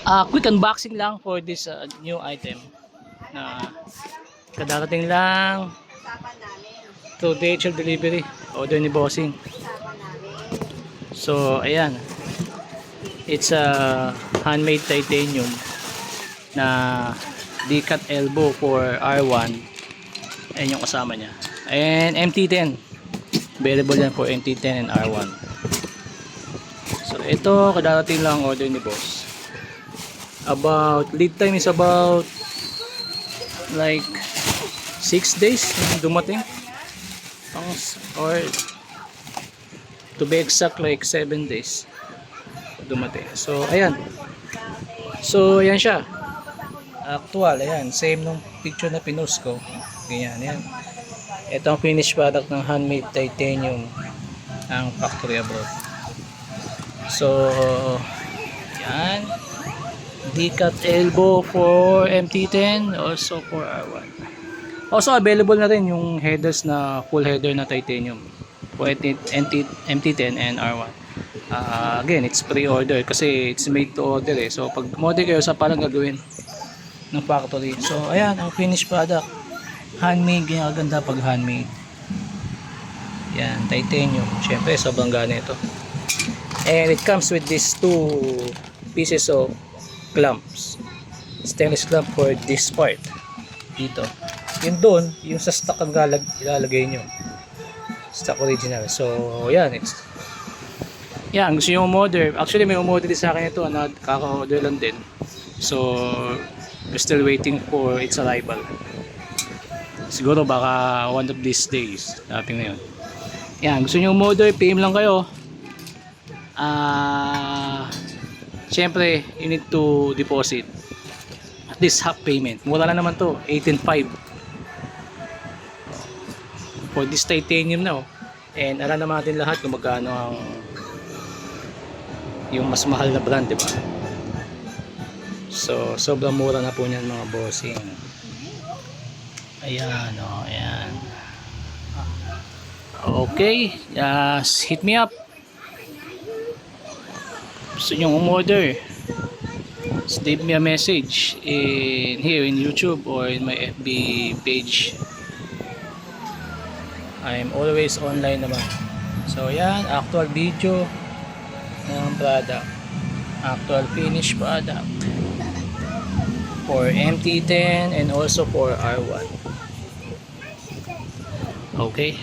Quick unboxing lang for this new item na kadarating lang to DHL delivery, order ni Bossing. So ayan, it's a handmade titanium na D-cut elbow for R1. Ayan yung kasama niya, and MT10 available yan for MT10 and R1. So ito kadarating lang order ni boss. About lead time is about like 6 days dumating, or to be exact like 7 days dumating. So ayan, siya actual. Ayan, same nung picture na pinost ko. Ganyan, yan. Ito ang finished product ng handmade titanium ng factory abroad. So yan, D-cut elbow for MT10, also for R1. Also available na rin yung headers na full header na titanium for MT10 and R1. Again, it's pre-order kasi it's made to order eh. So pag order kayo sa parang gagawin ng factory. So ayan ang finished product. Handmade, ganyan kaganda pag handmade. Yan, titanium. Syempre sobrang gana ito. And it comes with these 2 pieces of clamps, stainless clamp for this part dito. Yung doon, yung sa stock ang ilalagay nyo, stock original. So yan, yan, gusto nyo umorder. Actually may umorder din sa akin ito, kaka-order lang din. So we're still waiting for its arrival. Siguro baka one of these days dating na yun. Yan, gusto nyo umorder, PM lang kayo. Siyempre, you need to deposit at least half payment. Mura lang naman to, 18.5 for this titanium na. And alam naman natin lahat kung magkano ang yung mas mahal na brand, diba? So sobrang mura na po niyan mga bossing. Ayan, ayan. Okay, just hit me up. Gusto nyo umorder, just leave me a message here in YouTube or in my FB page. I'm always online naman. So yan, actual video ng product, actual finished product for MT10 and also for R1. Okay.